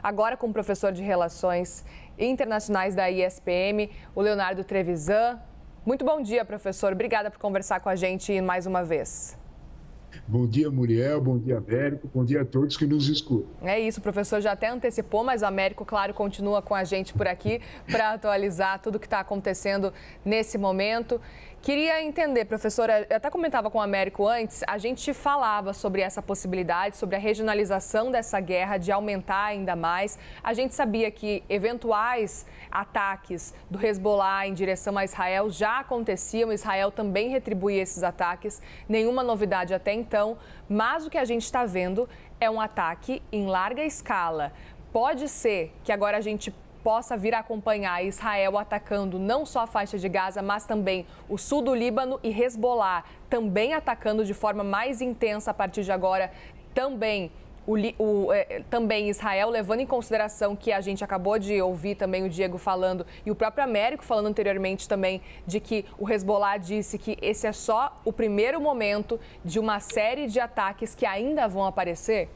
agora com o professor de Relações Internacionais da ISPM, o Leonardo Trevisan. Muito bom dia, professor. Obrigada por conversar com a gente mais uma vez. Bom dia, Muriel. Bom dia, Américo. Bom dia a todos que nos escutam. É isso, o professor já até antecipou, mas o Américo, claro, continua com a gente por aqui para atualizar tudo o que está acontecendo nesse momento. Queria entender, professora, eu até comentava com o Américo antes, a gente falava sobre essa possibilidade, sobre a regionalização dessa guerra, de aumentar ainda mais. A gente sabia que eventuais ataques do Hezbollah em direção a Israel já aconteciam, Israel também retribuía esses ataques, nenhuma novidade até então, mas o que a gente está vendo é um ataque em larga escala. Pode ser que agora a gente possa vir a acompanhar Israel atacando não só a faixa de Gaza, mas também o sul do Líbano e Hezbollah também atacando de forma mais intensa a partir de agora também. Também Israel, levando em consideração que a gente acabou de ouvir também o Diego falando e o próprio Américo falando anteriormente também de que o Hezbollah disse que esse é só o primeiro momento de uma série de ataques que ainda vão aparecer?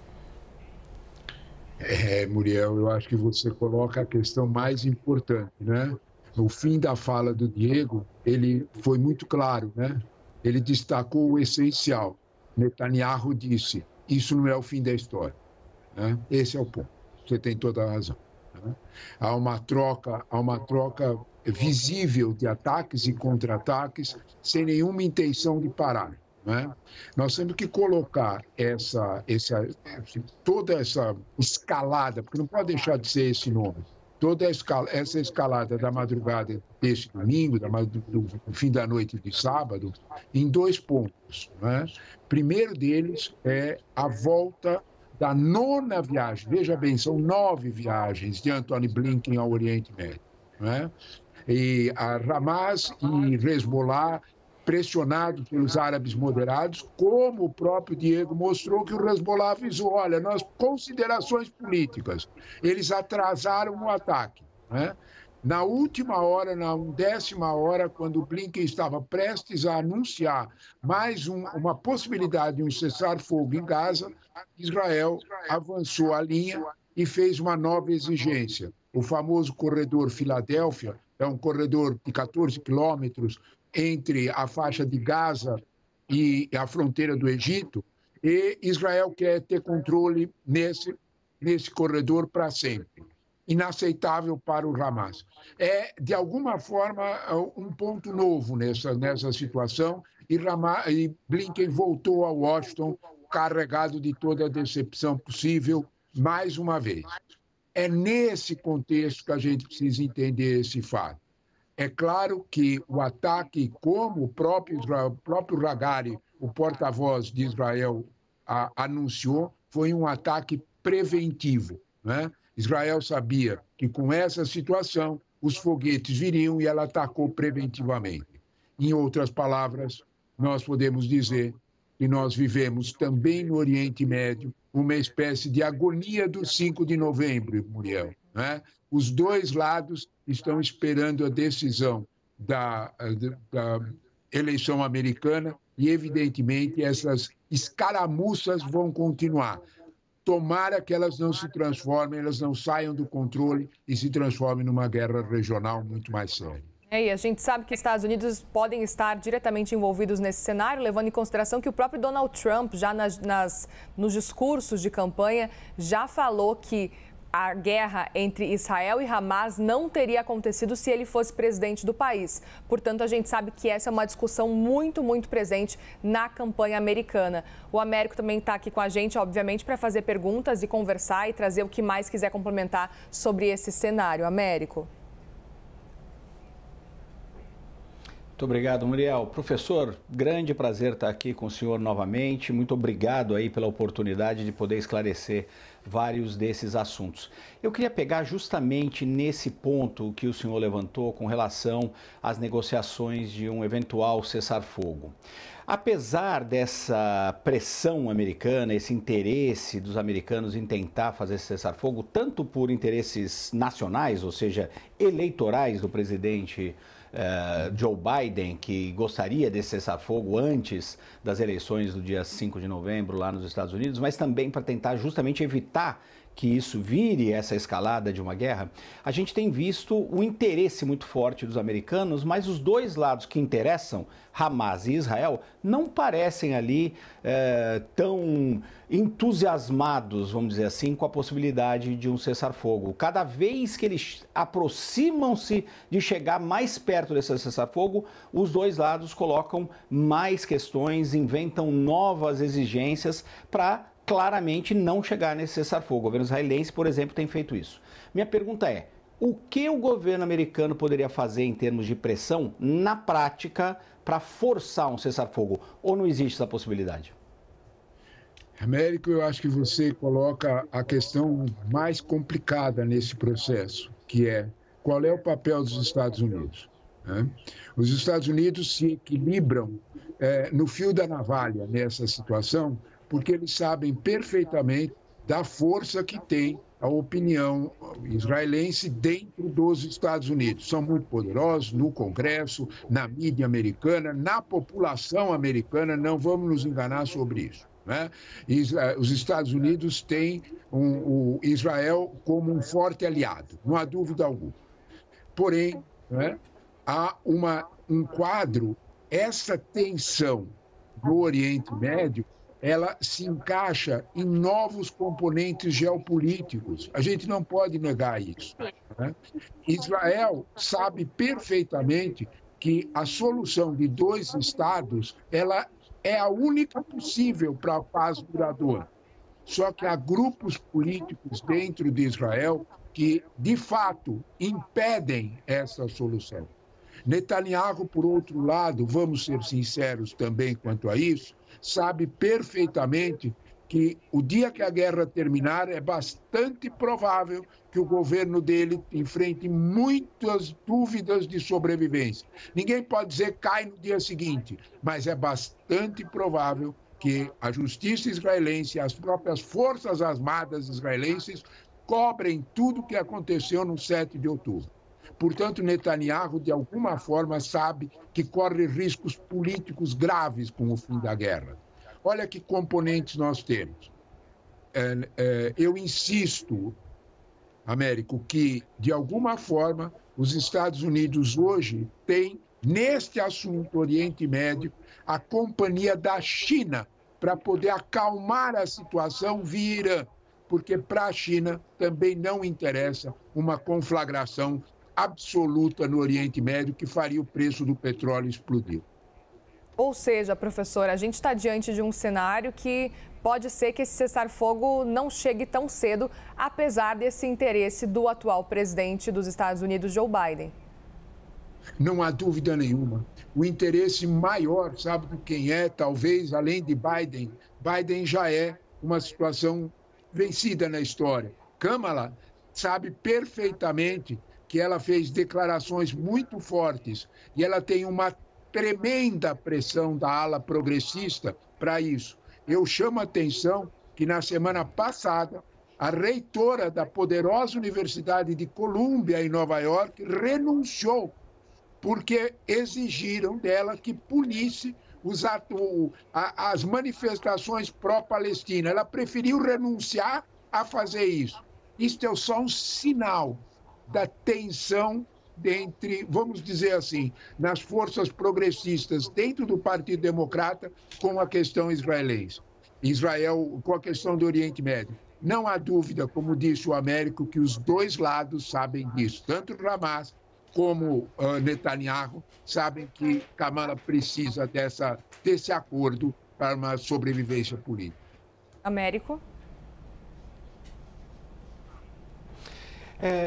Muriel, eu acho que você coloca a questão mais importante, né? No fim da fala do Diego, ele foi muito claro, né? Ele destacou o essencial. Netanyahu disse, isso não é o fim da história, né? Esse é o ponto. Você tem toda a razão, né? Há uma troca visível de ataques e contra-ataques sem nenhuma intenção de parar. Né? Nós temos que colocar toda essa escalada, porque não pode deixar de ser esse nome, essa escalada da madrugada deste domingo, do fim da noite de sábado, em dois pontos. Né? Primeiro deles é a volta da nona viagem, veja bem, são 9 viagens de Antony Blinken ao Oriente Médio. Né? E a Hamas e Hezbollah pressionado pelos árabes moderados, como o próprio Diego mostrou que o Hezbollah avisou, olha, nas considerações políticas, eles atrasaram o ataque. Né? Na última hora, na 10ª hora, quando o Blinken estava prestes a anunciar mais uma possibilidade de um cessar-fogo em Gaza, Israel avançou a linha e fez uma nova exigência. O famoso corredor Filadélfia, é um corredor de 14 quilômetros, entre a faixa de Gaza e a fronteira do Egito, e Israel quer ter controle nesse corredor para sempre. Inaceitável para o Hamas. É, de alguma forma, um ponto novo nessa situação, e Blinken voltou a Washington carregado de toda a decepção possível, mais uma vez. É nesse contexto que a gente precisa entender esse fato. É claro que o ataque, como o próprio Hagari, o porta-voz de Israel, anunciou, foi um ataque preventivo. Né? Israel sabia que com essa situação os foguetes viriam e ela atacou preventivamente. Em outras palavras, nós podemos dizer que nós vivemos também no Oriente Médio uma espécie de agonia do 5 de novembro, Muriel. Né? Os dois lados estão esperando a decisão da eleição americana e, evidentemente, essas escaramuças vão continuar. Tomara que elas não se transformem, elas não saiam do controle e se transformem numa guerra regional muito mais séria. E a gente sabe que os Estados Unidos podem estar diretamente envolvidos nesse cenário, levando em consideração que o próprio Donald Trump, já nos discursos de campanha, já falou que a guerra entre Israel e Hamas não teria acontecido se ele fosse presidente do país. Portanto, a gente sabe que essa é uma discussão muito, muito presente na campanha americana. O Américo também está aqui com a gente, obviamente, para fazer perguntas e conversar e trazer o que mais quiser complementar sobre esse cenário. Américo. Muito obrigado, Muriel. Professor, grande prazer estar aqui com o senhor novamente. Muito obrigado aí pela oportunidade de poder esclarecer vários desses assuntos. Eu queria pegar justamente nesse ponto que o senhor levantou com relação às negociações de um eventual cessar-fogo. Apesar dessa pressão americana, esse interesse dos americanos em tentar fazer esse cessar-fogo, tanto por interesses nacionais, ou seja, eleitorais do presidente Joe Biden, que gostaria desse cessar-fogo antes das eleições do dia 5 de novembro lá nos Estados Unidos, mas também para tentar justamente evitar que isso vire essa escalada de uma guerra, a gente tem visto o interesse muito forte dos americanos, mas os dois lados que interessam, Hamas e Israel, não parecem ali tão entusiasmados, vamos dizer assim, com a possibilidade de um cessar-fogo. Cada vez que eles aproximam-se de chegar mais perto desse cessar-fogo, os dois lados colocam mais questões, inventam novas exigências para claramente não chegar nesse cessar-fogo. O governo israelense, por exemplo, tem feito isso. Minha pergunta é, o que o governo americano poderia fazer em termos de pressão, na prática, para forçar um cessar-fogo? Ou não existe essa possibilidade? Américo, eu acho que você coloca a questão mais complicada nesse processo, que é qual é o papel dos Estados Unidos, né? Os Estados Unidos se equilibram no fio da navalha nessa situação, porque eles sabem perfeitamente da força que tem a opinião israelense dentro dos Estados Unidos. São muito poderosos no Congresso, na mídia americana, na população americana, não vamos nos enganar sobre isso, né? Os Estados Unidos têm o Israel como um forte aliado, não há dúvida alguma. Porém, né, há um quadro, essa tensão no Oriente Médio, ela se encaixa em novos componentes geopolíticos. A gente não pode negar isso, né? Israel sabe perfeitamente que a solução de dois estados ela é a única possível para a paz duradoura. Só que há grupos políticos dentro de Israel que, de fato, impedem essa solução. Netanyahu, por outro lado, vamos ser sinceros também quanto a isso, sabe perfeitamente que o dia que a guerra terminar é bastante provável que o governo dele enfrente muitas dúvidas de sobrevivência. Ninguém pode dizer que cai no dia seguinte, mas é bastante provável que a justiça israelense, as próprias forças armadas israelenses, cobrem tudo o que aconteceu no 7 de outubro. Portanto, Netanyahu, de alguma forma, sabe que corre riscos políticos graves com o fim da guerra. Olha que componentes nós temos. Eu insisto, Américo, que, de alguma forma, os Estados Unidos hoje têm, neste assunto Oriente Médio, a companhia da China para poder acalmar a situação via Irã, porque para a China também não interessa uma conflagração absoluta no Oriente Médio que faria o preço do petróleo explodir. Ou seja, professor, a gente está diante de um cenário que pode ser que esse cessar-fogo não chegue tão cedo, apesar desse interesse do atual presidente dos Estados Unidos, Joe Biden. Não há dúvida nenhuma. O interesse maior, sabe de quem é? Talvez, além de Biden, Biden já é uma situação vencida na história. Kamala sabe perfeitamente que ela fez declarações muito fortes e ela tem uma tremenda pressão da ala progressista para isso. Eu chamo a atenção que na semana passada a reitora da poderosa Universidade de Colômbia, em Nova York, renunciou porque exigiram dela que punisse as manifestações pró-Palestina. Ela preferiu renunciar a fazer isso. Isto é só um sinal da tensão entre, vamos dizer assim, nas forças progressistas dentro do Partido Democrata com a questão israelense. Israel com a questão do Oriente Médio. Não há dúvida, como disse o Américo, que os dois lados sabem disso. Tanto Hamas como Netanyahu sabem que Kamala precisa desse acordo para uma sobrevivência política. Américo?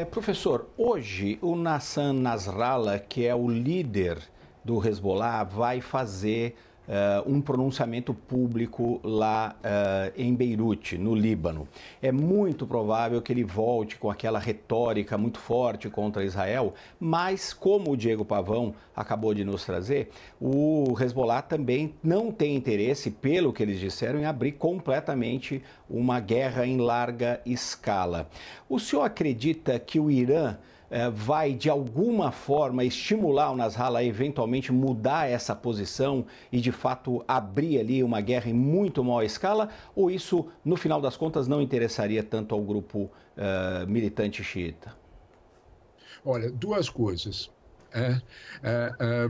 Professor, hoje o Hassan Nasrallah, que é o líder do Hezbollah, vai fazer um pronunciamento público lá em Beirute, no Líbano. É muito provável que ele volte com aquela retórica muito forte contra Israel, mas, como o Diego Pavão acabou de nos trazer, o Hezbollah também não tem interesse, pelo que eles disseram, em abrir completamente uma guerra em larga escala. O senhor acredita que o Irã vai, de alguma forma, estimular o Nasrallah a eventualmente mudar essa posição e, de fato, abrir ali uma guerra em muito maior escala? Ou isso, no final das contas, não interessaria tanto ao grupo militante xiita? Olha, duas coisas.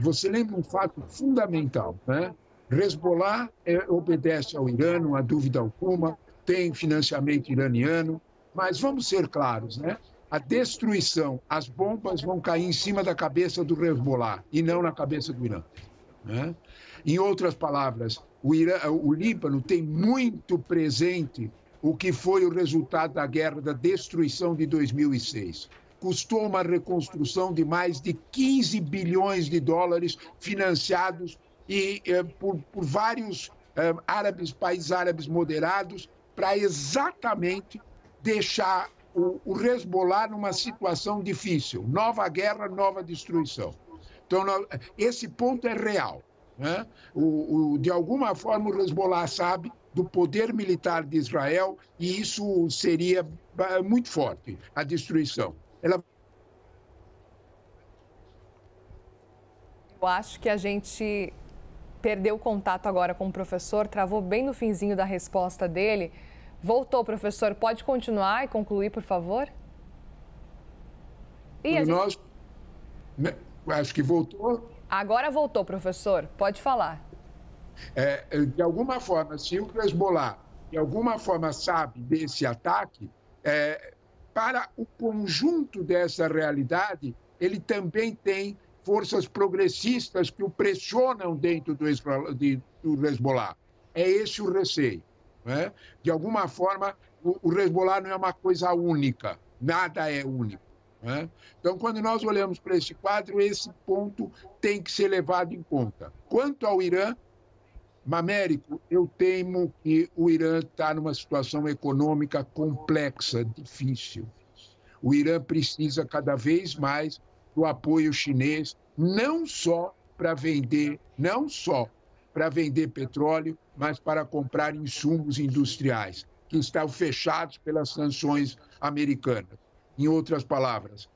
Você lembra um fato fundamental, né? Hezbollah obedece ao Irã, não há dúvida alguma, tem financiamento iraniano, mas vamos ser claros, né? A destruição, as bombas vão cair em cima da cabeça do Hezbollah e não na cabeça do Irã, né? Em outras palavras, o Líbano tem muito presente o que foi o resultado da guerra da destruição de 2006. Custou uma reconstrução de mais de 15 bilhões de dólares financiados por vários países árabes moderados, para exatamente deixar o Hezbollah numa situação difícil. Nova guerra, nova destruição. Então, esse ponto é real, né? De alguma forma, o Hezbollah sabe do poder militar de Israel e isso seria muito forte, a destruição. Eu acho que a gente perdeu o contato agora com o professor, travou bem no finzinho da resposta dele. Voltou, professor. Pode continuar e concluir, por favor? Acho que voltou. Agora voltou, professor. Pode falar. De alguma forma, se o Hezbollah, de alguma forma, sabe desse ataque, para o conjunto dessa realidade, ele também tem forças progressistas que o pressionam dentro do Hezbollah. É esse o receio, né? De alguma forma, o Hezbollah não é uma coisa única, nada é único, né? Então, quando nós olhamos para esse quadro, esse ponto tem que ser levado em conta. Quanto ao Irã, Américo, eu temo que o Irã está numa situação econômica complexa, difícil. O Irã precisa cada vez mais do apoio chinês, não só para vender petróleo, mas para comprar insumos industriais, que estão fechados pelas sanções americanas. Em outras palavras,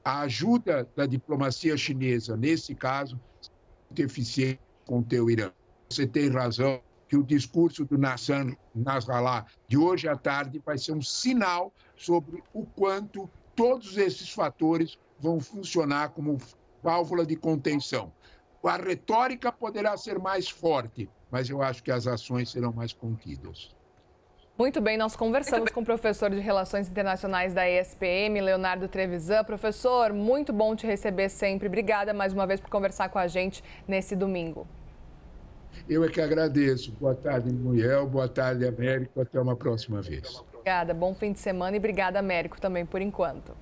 a ajuda da diplomacia chinesa, nesse caso, é muito eficiente contra o Irã. Você tem razão que o discurso do Nasrallah de hoje à tarde vai ser um sinal sobre o quanto todos esses fatores vão funcionar como válvula de contenção. A retórica poderá ser mais forte, mas eu acho que as ações serão mais contidas. Muito bem, nós conversamos com o professor de Relações Internacionais da ESPM, Leonardo Trevisan. Professor, muito bom te receber sempre. Obrigada mais uma vez por conversar com a gente nesse domingo. Eu é que agradeço. Boa tarde, Muriel. Boa tarde, Américo. Até uma próxima vez. Obrigada. Bom fim de semana e obrigada, Américo, também por enquanto.